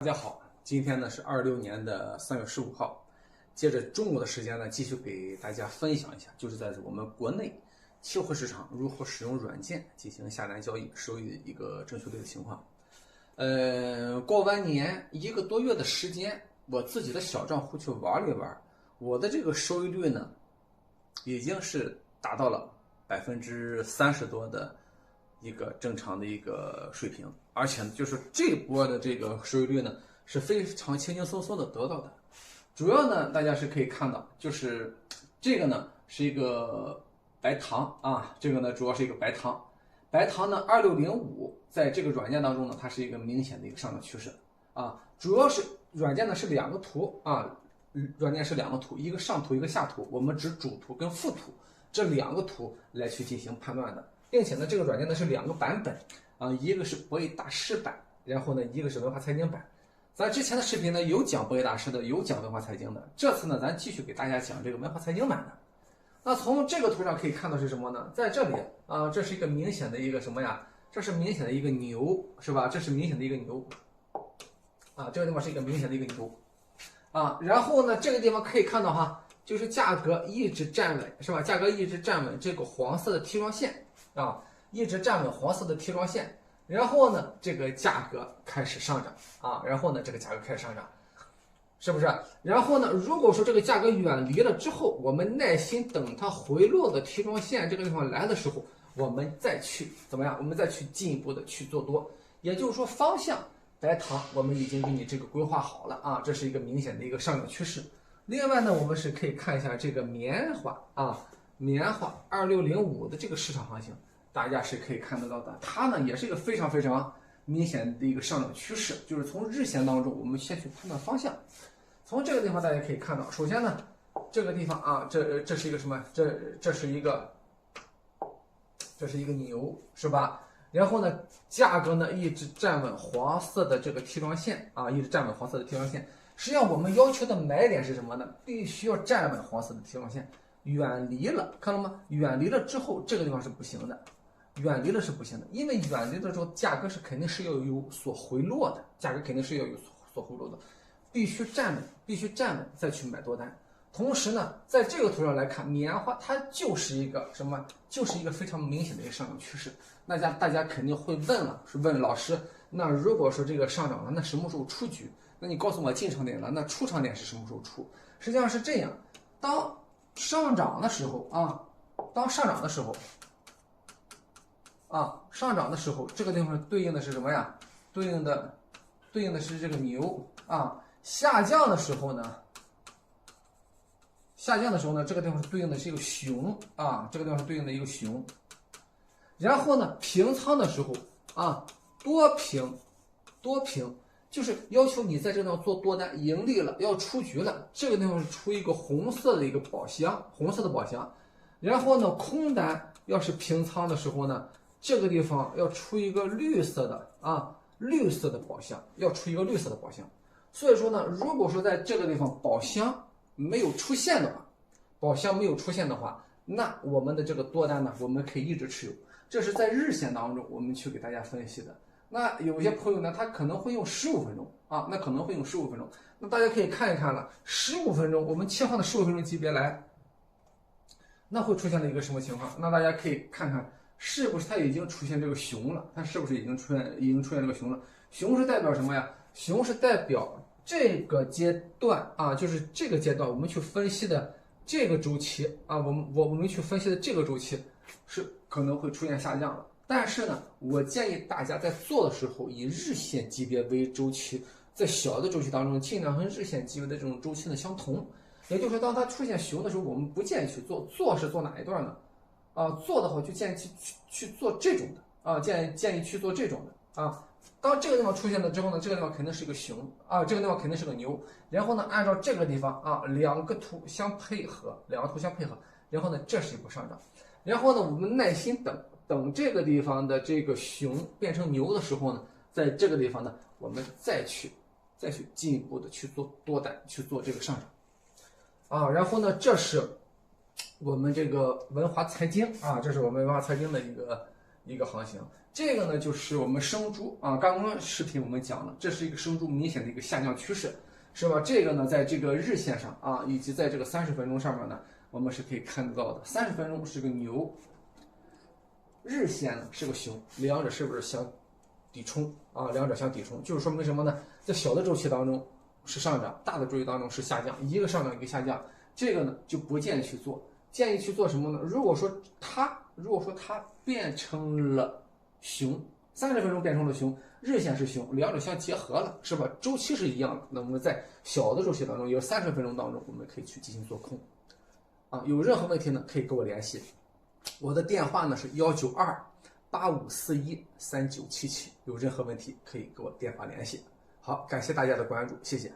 大家好，今天呢是26年的3月15号，接着中午的时间呢，继续给大家分享一下，就是在我们国内期货市场如何使用软件进行下单交易收益的一个正确率的情况。过完年1个多月的时间，我自己的小账户去玩了一玩，我的这个收益率呢，已经是达到了30%多的一个正常的一个水平，而且呢，就是这波的这个收益率呢是非常轻轻松松的得到的。主要呢，大家是可以看到，就是这个呢是一个白糖啊，这个呢主要是一个白糖，白糖呢2605，在这个软件当中呢，它是一个明显的一个上涨趋势啊。主要是软件呢是2个图啊，软件是2个图，一个上图一个下图，我们指主图跟副图这2个图来去进行判断的。并且呢，这个软件呢是2个版本啊，一个是博弈大师版，然后呢，一个是文化财经版。咱之前的视频呢有讲博弈大师的，有讲文化财经的，这次呢咱继续给大家讲这个文化财经版的。那从这个图上可以看到是什么呢？在这里啊，这是一个明显的一个什么呀？这是明显的一个牛，是吧？这是明显的一个牛啊，这个地方是一个明显的一个牛啊。然后呢，这个地方可以看到哈，就是价格一直站稳，是吧？价格一直站稳这个黄色的梯状线。啊，一直站稳黄色的梯状线，然后呢，这个价格开始上涨啊，然后呢，这个价格开始上涨，是不是？然后呢，如果说这个价格远离了之后，我们耐心等它回落的梯状线这个地方来的时候，我们再去怎么样？我们再去进一步的去做多，也就是说方向白糖我们已经给你这个规划好了啊，这是一个明显的一个上涨趋势。另外呢，我们是可以看一下这个棉花啊。棉花2605的这个市场行情，大家是可以看得到的，它呢也是一个非常明显的一个上涨趋势。就是从日线当中，我们先去判断方向。从这个地方大家可以看到，首先呢，这个地方啊，这是一个什么？这是一个牛，是吧？然后呢，价格呢一直站稳黄色的这个梯状线啊，一直站稳黄色的梯状线。实际上我们要求的买点是什么呢？必须要站稳黄色的梯状线。远离了，看到吗？远离了之后，这个地方是不行的，远离了是不行的，因为远离了之后，价格是肯定是要有所回落的，价格肯定是要有所回落的，必须站稳再去买多单。同时呢，在这个图上来看，棉花它就是一个什么？就是一个非常明显的一个上涨趋势。大家肯定会问了，是问老师，那如果说这个上涨了，那什么时候出局？那你告诉我进场点了，那出场点是什么时候出？实际上是这样，当上涨的时候啊，上涨的时候，这个地方对应的是什么呀？对应的是这个牛啊。下降的时候呢，这个地方对应的是一个熊啊，这个地方是对应的一个熊。然后呢，平仓的时候啊，多平。就是要求你在这地方做多单，盈利了要出局了，这个地方是出一个红色的一个宝箱，然后呢，空单要是平仓的时候呢，这个地方要出一个绿色的宝箱，所以说呢，如果说在这个地方宝箱没有出现的话，那我们的这个多单呢，我们可以一直持有。这是在日线当中我们去给大家分析的。那有些朋友呢，他可能会用15分钟啊，那大家可以看一看了，15分钟我们切换的15分钟级别来，那会出现了一个什么情况？那大家可以看看是不是它已经出现这个熊了？它是不是已经出现这个熊了？熊是代表什么呀？熊是代表这个阶段啊，就是这个阶段我们去分析的这个周期啊，我们去分析的这个周期是可能会出现下降的。但是呢，我建议大家在做的时候以日线级别为周期，在小的周期当中尽量和日线级别的这种周期呢相同。也就是说，当它出现熊的时候，我们不建议去做，做是做哪一段呢？啊，做的话就建议去做这种的啊，建议去做这种的啊。当这个地方出现了之后呢，这个地方肯定是个熊啊，这个地方肯定是个牛。然后呢，按照这个地方啊，2个图相配合，然后呢，这是一波上涨。然后呢，我们耐心等这个地方的这个熊变成牛的时候呢，在这个地方呢，我们再去进一步的去做多单，去做这个上涨啊。然后呢，这是我们这个文华财经啊，这是我们文化财经的一个行情。这个呢就是我们生猪啊，刚刚视频我们讲了，这是一个生猪明显的一个下降趋势，是吧？这个呢在这个日线上啊，以及在这个30分钟上面呢，我们是可以看得到的。30分钟是个牛，日线呢是个熊，两者是不是相抵冲啊？两者相抵冲，就是说明什么呢？在小的周期当中是上涨，大的周期当中是下降，一个上涨一个下降，这个呢就不建议去做。建议去做什么呢？如果说它变成了熊，30分钟变成了熊，日线是熊，两者相结合了，是吧？周期是一样的。那么在小的周期当中，有30分钟当中，我们可以去进行做空。啊，有任何问题呢，可以跟我联系。我的电话呢是19285413977，有任何问题可以跟我电话联系。好，感谢大家的关注，谢谢。